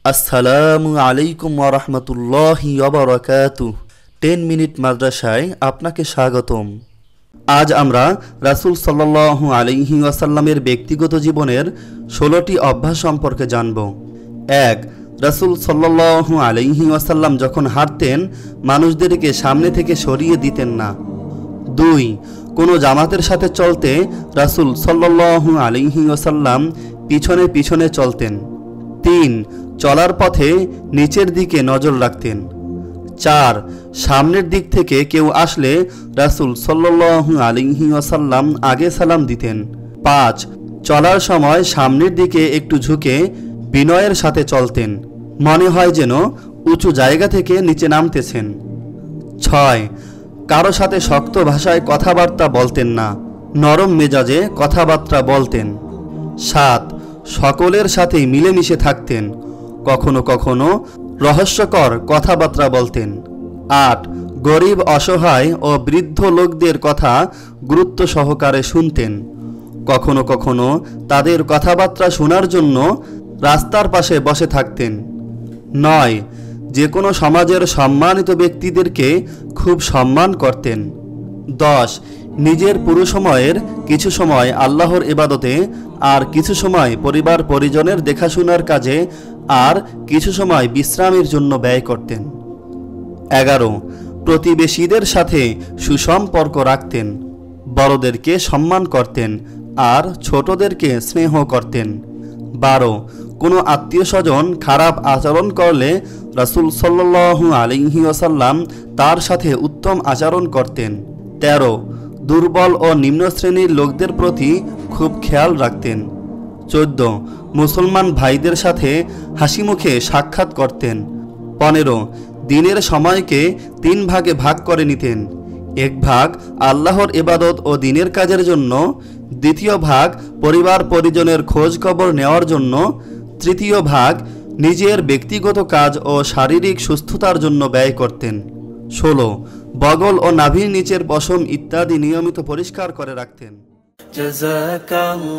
আসসালামু আলাইকুম ওয়া রাহমাতুল্লাহি ওয়া বারাকাতুহু। 10 মিনিট মাদ্রাসায় আপনাকে স্বাগতম। আজ আমরা রাসূল সাল্লাল্লাহু আলাইহি ওয়াসাল্লামের ব্যক্তিগত জীবনের 16টি অভ্যাস সম্পর্কে জানব। 1. রাসূল সাল্লাল্লাহু আলাইহি ওয়াসাল্লাম যখন হাঁটতেন মানুষদেরকে সামনে থেকে সরিয়ে দিতেন না। 2. কোনো জামাতের সাথে চলতে রাসূল সাল্লাল্লাহু আলাইহি ওয়াসাল্লাম পিছনে পিছনে চলতেন। 3. চলার পথে নিচের দিকে নজর রাখতেন। 4. সামনের দিক থেকে কেউ আসলে রাসূল সাল্লাল্লাহু আলাইহি ওয়াসাল্লাম আগে সালাম দিতেন। 5. চলার সময় সামনের দিকে একটু ঝুঁকে বিনয়ের সাথে চলতেন, মনে হয় যেন উঁচু জায়গা থেকে নিচে নামতেছেন। 6. কারো সাথে শক্ত ভাষায় কথাবার্তা বলতেন না, নরম মেজাজে কথাবার্তা বলতেন। 7. সকলের সাথেই মিলেমিশে থাকতেন, কখনো কখনো রহস্যকর কথাবার্তা বলতেন। 8. গরিব, অসহায় ও বৃদ্ধ লোকদের কথা গুরুত্ব সহকারে শুনতেন, কখনো কখনো তাদের কথাবার্তা শোনার জন্য রাস্তার পাশে বসে থাকতেন। 9. যে কোনো সমাজের সম্মানিত ব্যক্তিদেরকে খুব সম্মান করতেন। 10. নিজের পুরো সময়ের কিছু সময় আল্লাহর ইবাদতে, আর কিছু সময় পরিবার পরিজনের দেখাশোনার কাজে, আর কিছু সময় বিশ্রামের জন্য ব্যয় করতেন। 11. প্রতিবেশীদের সাথে সুসম্পর্ক রাখতেন, বড়দেরকে সম্মান করতেন আর ছোটদেরকে স্নেহ করতেন। 12. কোনো আত্মীয় স্বজন খারাপ আচরণ করলে রাসূল সাল্লাল্লাহু আলাইহি ওয়াসাল্লাম তার সাথে উত্তম আচরণ করতেন। 13. দুর্বল ও নিম্ন শ্রেণীর লোকদের প্রতি খুব খেয়াল রাখতেন। 14. মুসলমান ভাইদের সাথে হাসি মুখে সাক্ষাৎ করতেন। 15. দিনের সময়কে 3 ভাগে ভাগ করে নিতেন। 1 ভাগ আল্লাহর ইবাদত ও দিনের কাজের জন্য, 2য় ভাগ পরিবার পরিজনের খোঁজ খবর নেওয়ার জন্য, 3য় ভাগ নিজের ব্যক্তিগত কাজ ও শারীরিক সুস্থতার জন্য ব্যয় করতেন। 16. বগল ও নাভির নিচের পশম ইত্যাদি নিয়মিত পরিষ্কার করে রাখতেন। জাযাকাল্লাহ।